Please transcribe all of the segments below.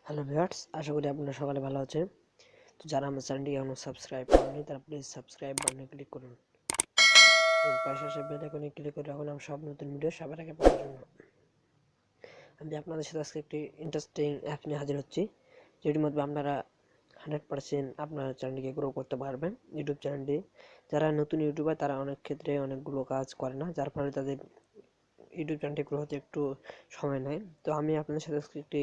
Hello viewers, আশা করি আপনারা সকালে ভালো আছেন। তো যারা আমার চ্যানেলটি এখনো সাবস্ক্রাইব করেননি তারা প্লিজ সাবস্ক্রাইব বাটনে ক্লিক করুন এবং পাশে আসা বেল আইকনে ক্লিক করে রাখুন আমার সব নতুন ভিডিও সবার আগে পাওয়ার জন্য। আমি আপনাদের সাথে আজকে একটি ইন্টারেস্টিং অ্যাপ নিয়ে হাজির হচ্ছি, যেটির মধ্যে আপনারা 100% আপনার চ্যানেলটিকে গ্রো করতে পারবেন। ইউটিউব চ্যানেলটি যারা নতুন ইউটিউবার তারা অনেক ক্ষেত্রে অনেকগুলো কাজ করে না, যার ফলে তাদের ইউটিউব চ্যানেলটি গ্রো হতে একটু সময় নেয়। তো আমি আপনাদের সাথে আজকে একটি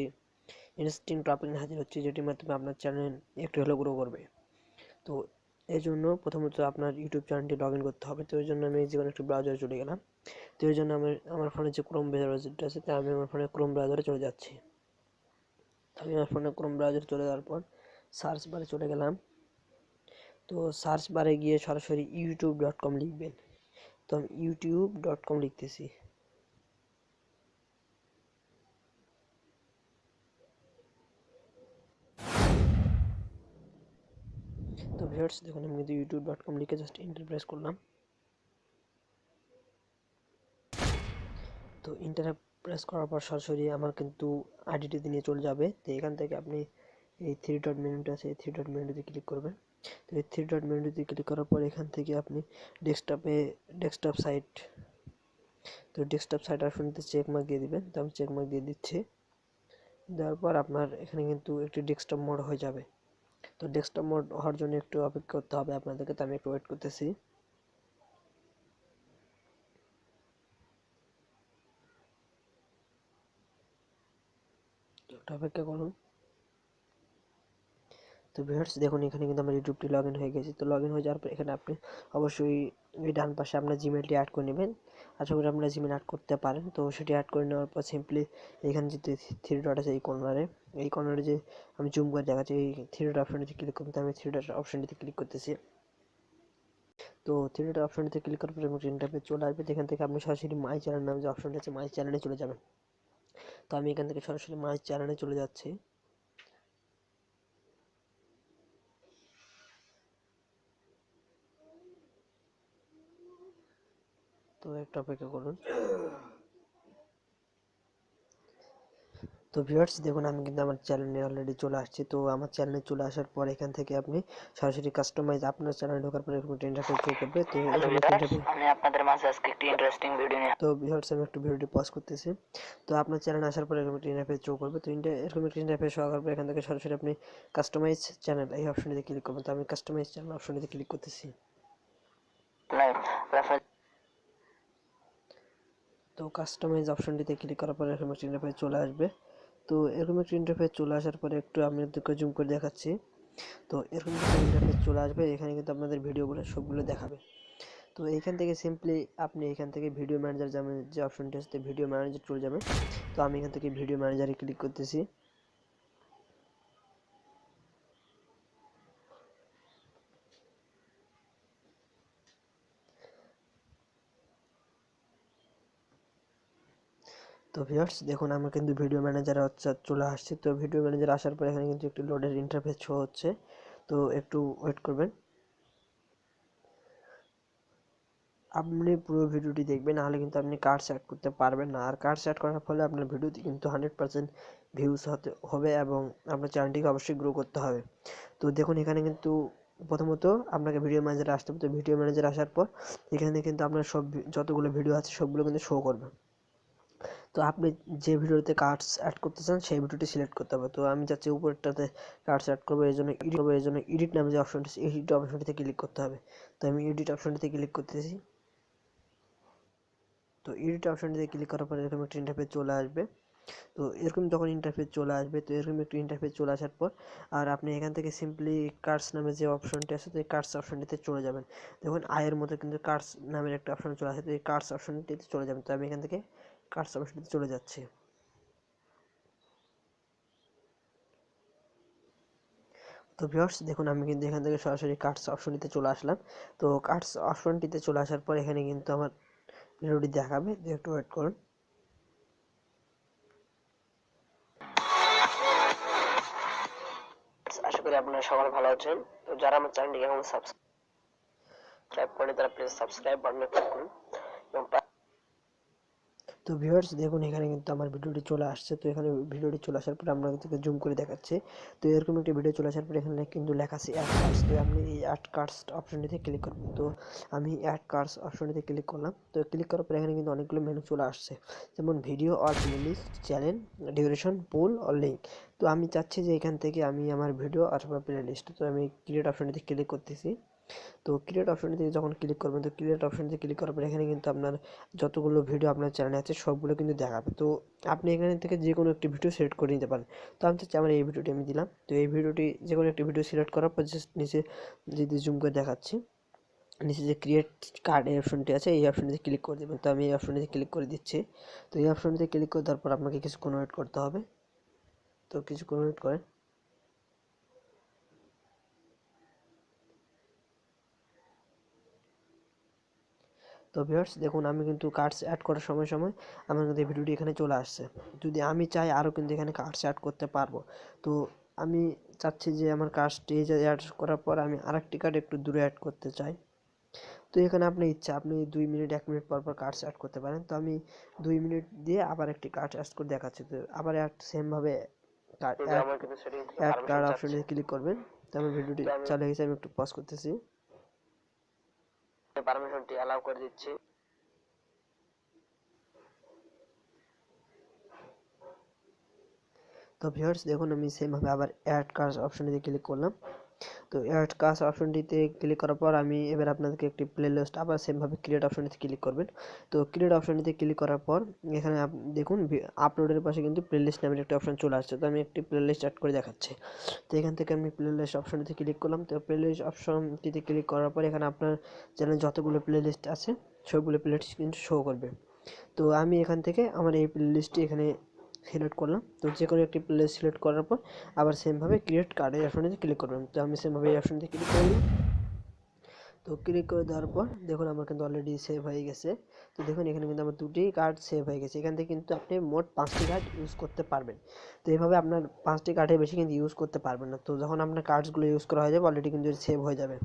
ইন্টারেস্টিং টপিক নিয়ে হাজির হচ্ছি, যেটির মাধ্যমে আপনার চ্যানেল একটু হলেও গ্রো করবে। তো এই জন্য প্রথমত আপনার ইউটিউব চ্যানেলটি লগ ইন করতে হবে। তো এই জন্য আমি যে কোনো একটি ব্রাউজারে চলে গেলাম। তো এই জন্য আমার ফোনে যে ক্রোম ব্রাউজারটা আছে, তাই আমি আমার ফোনে ক্রোম ব্রাউজারে চলে যাচ্ছি। আমি আমার ফোনে ক্রোম ব্রাউজারে চলে যাওয়ার পর সার্চ বারে চলে গেলাম। তো সার্চ বারে গিয়ে সরাসরি youtube.com লিখবেন। তো আমি youtube.com লিখতেছি। তো ভিউয়ার্স দেখুন, আমি কিন্তু youtube.com লিখে জাস্ট এন্টার প্রেস করলাম। তো এন্টার প্রেস করার পর সরাসরি আমার কিন্তু আইডিটিতে নিয়ে চলে যাবে। তো এখান থেকে আপনি এই থ্রি ডট মেনুটা আছে, এই থ্রি ডট মেনুতে ক্লিক করবেন। তো এই থ্রি ডট মেনুতে ক্লিক করার পর এখান থেকে আপনি ডেস্কটপ সাইট, তো ডেস্কটপ সাইট অপশনটিতে চেক মার্ক দিয়ে দিবেন। তো আমি চেক মার্ক দিয়ে দিচ্ছি। দেওয়ার পর আপনার এখানে কিন্তু একটি ডেস্কটপ মোড হয়ে যাবে। তো ডেস্কটপ মোড হওয়ার জন্য একটু অপেক্ষা করতে হবে আপনাদেরকে। তো আমি একটু ওয়েট করতেছি, একটু অপেক্ষা করুন। তো ভিউয়ার্স দেখুন, এখানে কিন্তু আমার ইউটিউবটি লগ ইন হয়ে গেছে। তো লগ ইন হয়ে যাওয়ার পর এখানে আপনি অবশ্যই এই ডান পাশে আপনার জিমেলটি অ্যাড করে নেবেন। আশা করি আপনারা জিমেল অ্যাড করতে পারেন। তো সেটি অ্যাড করে নেওয়ার পর সিম্পলি এখানে যে থ্রি ডট আছে এই কর্নারে যে আমি জুম করে দেখাচ্ছি, এই থ্রি ডট অপশনটিতে ক্লিক করতে, আমি থ্রি ডট অপশনটিতে ক্লিক করতেছি। তো থ্রি ডট অপশনটিতে ক্লিক করার পর এবং ইন্টারফেস চলে আসবে। এখান থেকে আপনি সরাসরি মাই চ্যানেল নামে যে অপশনটি আছে মাই চ্যানেলে চলে যাবেন। তো আমি এখান থেকে সরাসরি মাই চ্যানেলে চলে যাচ্ছি। তো একটু অপেক্ষা করুন। তো ভিউয়ার্স দেখুন, আমি কিন্তু আমার চ্যানেলে অলরেডি চলে আসছি। তো আমার চ্যানেলে চলে আসার পর এখান থেকে আপনি সরাসরি কাস্টমাইজ আপনার চ্যানেলে ঢোকার পর এরকম একটা ইন্টারফেস শো করবে। তো হ্যালো এরকম একটা ভিউয়ার্স, ইন্টারফেস। আমি আপনাদের মাঝে আজকে একটি ইন্টারেস্টিং ভিডিও নিয়ে তো ভিউয়ার্স আমি একটু ভিডিওটি পজ করতেছি। তো আপনার চ্যানেলে আসার পর এরকম একটা ইন্টারফেস শো করবে। তো এরকম একটা ইন্টারফেস শো করার পর এখান থেকে সরাসরি আপনি কাস্টমাইজ চ্যানেল এই অপশনটিতে ক্লিক করবেন। তো আমি কাস্টমাইজ চ্যানেল অপশনটিতে ক্লিক করতেছি। লাইভ রেফারেন্স তো কাস্টমাইজ অপশনটিতে ক্লিক করার পর এরকম একটা ইন্টারফেস চলে আসবে। তো এরকম একটা ইন্টারফেস চলে আসার পরে একটু আমি আপনাদেরকে জুম করে দেখাচ্ছি। তো এরকম একটা ইন্টারফেস চলে আসবে। এখানে কিন্তু আপনাদের ভিডিওগুলো সবগুলো দেখাবে। তো এইখান থেকে সিম্পলি আপনি এখান থেকে ভিডিও ম্যানেজার যাবেন, যে অপশনটি আছে ভিডিও ম্যানেজার চলে যাবেন। তো আমি এখান থেকে ভিডিও ম্যানেজারে ক্লিক করতেছি। তো ভিউয়ার্স দেখুন, আমার কিন্তু ভিডিও ম্যানেজার চলে আসছে। তো ভিডিও ম্যানেজার আসার পর এখানে কিন্তু একটু লোডের ইন্টারফেস শো হচ্ছে। তো একটু ওয়েট করবেন। আপনি পুরো ভিডিওটি দেখবেন, নাহলে কিন্তু আপনি কার্ড সেট করতে পারবেন না। আর কার্ড সেট করার ফলে আপনার ভিডিওটি কিন্তু 100% ভিউজ হবে এবং আপনার চ্যানেলটিকে অবশ্যই গ্রো করতে হবে। তো দেখুন, এখানে কিন্তু প্রথমত আপনাকে ভিডিও ম্যানেজারে আসতে হবে। তো ভিডিও ম্যানেজারে আসার পর এখানে কিন্তু আপনার সব যতগুলো ভিডিও আছে সবগুলো কিন্তু শো করবে। তো আপনি যে ভিডিওতে কার্ডস অ্যাড করতে চান সেই ভিডিওটি সিলেক্ট করতে হবে। তো আমি চাচ্ছি উপরেরটাতে কার্ডস অ্যাড করবো, এই জন্য এডিট নামে যে অপশনটি আছে এডিট অপশনটিতে ক্লিক করতে হবে। তো আমি এডিট অপশনটিতে ক্লিক করতেছি। তো এডিট অপশনটিতে ক্লিক করার পরে এরকম একটা ইন্টারফেস চলে আসবে। তো এরকম যখন ইন্টারফেস চলে আসবে, তো এরকম একটা ইন্টারফেস চলে আসার পর আর আপনি এখান থেকে সিম্পলি কার্ডস নামে যে অপশনটি আছে, তো এই কার্ডস অপশনটিতে চলে যাবেন। দেখুন আয়ের মধ্যে কিন্তু কার্ডস নামের একটা অপশন চলে আসে, তো এই কার্ডস অপশনটিতে চলে যাবেন। তো আমি এখান থেকে কার্ডস অপশনটিতে চলে যাচ্ছি। তো ভিউয়ার্স দেখুন, আমি কিন্তু এখান থেকে সরাসরি কার্ডস অপশনটিতে চলে আসলাম। তো কার্ডস অপশনটিতে চলে আসার পর এখানে কিন্তু আমার ভিডিওটি দেখাবে, একটু ওয়েট করুন। আশা করি আপনারা সবাই ভালো আছেন। তো যারা আমার চ্যানেলটিকে এখন সাবস্ক্রাইব করেন তারা প্লিজ সাবস্ক্রাইব বাটনে ক্লিক করুন এবং তো ভিউয়ার্স দেখুন এখানে কিন্তু আমার ভিডিওটি চলে আসছে। তো এখানে ভিডিওটি চলে আসার পরে আপনাদেরকে জুম করে দেখাচ্ছি। তো এরকম একটি ভিডিও চলে আসার পরে এখানে কিন্তু লেখা আছে অ্যাড কার্ডস। তো আপনি এই অ্যাড কার্ডস অপশনটিতে ক্লিক করবেন। তো আমি অ্যাড কার্ডস অপশনটিতে ক্লিক করলাম। তো ক্লিক করার পরে এখানে কিন্তু অনেকগুলো মেনু চলে আসছে, যেমন video or playlist, channel, duration, pool or link. তো আমি চাচ্ছি যে এখান থেকে আমি আমার ভিডিও অথবা প্লেলিস্ট, তো আমি ক্রিয়েট অপশনটিতে ক্লিক করতেছি। তো ক্রিয়েট অপশনটিতে যখন ক্লিক করবেন, তো ক্রিয়েট অপশনটিতে ক্লিক করার পর এখানে কিন্তু আপনার যতগুলো ভিডিও আপনার চ্যানেলে আছে সবগুলো কিন্তু দেখাবে। তো আপনি এখানে থেকে যে কোনো একটি ভিডিও সিলেক্ট করে নিতে পারেন। তো আমি চাচ্ছি আমার এই ভিডিওটি আমি দিলাম। তো এই ভিডিওটি যে কোনো একটি ভিডিও সিলেক্ট করার পর জাস্ট নিচে যদি জুম করে দেখাচ্ছি, নিচে যে ক্রিয়েট কার্ড এই অপশনটি আছে, এই অপশনটিতে ক্লিক করে দেবেন। তো আমি এই অপশনটিতে ক্লিক করে দিচ্ছি। তো এই অপশনটিতে ক্লিক করে দেওয়ার পর আপনাকে কিছুক্ষণ ওয়েট করতে হবে। তো কিছুক্ষণ ওয়েট করেন। তো ভিউয়ার্স দেখুন আমি কিন্তু কার্ডস অ্যাড করার সময় আমার কিন্তু এই ভিডিওটি এখানে চলে আসছে। যদি আমি চাই আরও কিন্তু এখানে কার্ডস অ্যাড করতে পারবো। তো আমি চাচ্ছি যে আমার কার্ডসটি অ্যাড করার পর আমি আরেকটি কার্ড একটু দূরে অ্যাড করতে চাই। তো এখানে আপনি ইচ্ছা আপনি 2 মিনিট 1 মিনিট পর কার্ডস অ্যাড করতে পারেন। তো আমি 2 মিনিট দিয়ে আবার একটি কার্ড অ্যাড করে দেখাচ্ছি। তো আবার সেমভাবে অ্যাড কার্ড অপশনে ক্লিক করবেন। তো আমার ভিডিওটি চালু হয়ে গেছে, আমি একটু পজ করতেছি। পারমিশনটি অ্যালাউ করে দিচ্ছি। তো ভিউয়ার্স দেখুন আমি সেমভাবে আবার অ্যাড কার্ড অপশনটিতে ক্লিক করলাম। তো অ্যাড কার্ড অপশনটিতে ক্লিক করার পর আমি এবার আপনাদেরকে একটি প্লেলিস্ট, আবার সেমভাবে ক্রিয়েট অপশনটিতে ক্লিক করবেন। তো ক্রিয়েট অপশনটিতে ক্লিক করার পর এখানে দেখুন আপলোডের পাশে কিন্তু প্লেলিস্ট নামের একটি অপশন চলে আসছে। তো আমি একটি প্লেলিস্ট অ্যাড করে দেখাচ্ছি। তো এখান থেকে আমি প্লেলিস্ট অপশনটিতে ক্লিক করলাম। তো প্লেলিস্ট অপশনটিতে ক্লিক করার পর এখানে আপনার চ্যানেলে যতগুলো প্লেলিস্ট আছে সবগুলো প্লেলিস্ট কিন্তু শো করবে। তো আমি এখান থেকে আমার এই প্লেলিস্টটি এখানে সিলেক্ট করলাম। তো যে কোনো একটি প্লেলিস্ট সিলেক্ট করার পর আবার সেমভাবে ক্রিয়েট কার্ড এই অপশনটিতে ক্লিক করবেন। তো আমি সেমভাবে এই অপশনটিতে ক্লিক করলাম। তো ক্লিক করে দেওয়ার পর দেখুন আমার কিন্তু অলরেডি সেভ হয়ে গেছে। তো দেখুন এখানে কিন্তু আমার 2টি কার্ড সেভ হয়ে গেছে। এখান থেকে কিন্তু আপনি মোট 5টি কার্ড ইউজ করতে পারবেন। তো এইভাবে আপনার 5টি কার্ডের বেশি কিন্তু ইউজ করতে পারবেন না। তো যখন আপনার কার্ডসগুলো ইউজ করা হয়ে যাবে অলরেডি কিন্তু সেভ হয়ে যাবে।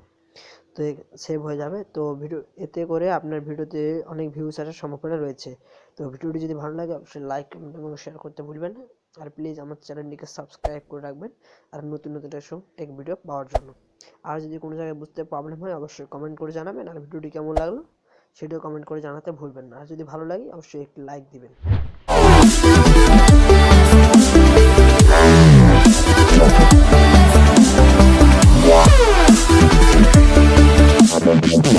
তো সেভ হয়ে যাবে। তো ভিডিও এতে করে আপনার ভিডিওতে অনেক ভিউজ আসার সম্ভাবনা রয়েছে। তো ভিডিওটি যদি ভালো লাগে অবশ্যই লাইক, কমেন্ট এবং শেয়ার করতে ভুলবেন না। আর প্লিজ আমার চ্যানেলটিকে সাবস্ক্রাইব করে রাখবেন আর নতুন নতুন টেক ভিডিও পাওয়ার জন্য। আর যদি কোনো জায়গায় বুঝতে প্রবলেম হয় অবশ্যই কমেন্ট করে জানাবেন। আর ভিডিওটি কেমন লাগলো সেটাও কমেন্ট করে জানাতে ভুলবেন না। আর যদি ভালো লাগে অবশ্যই একটি লাইক দিবেন।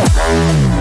Yeah.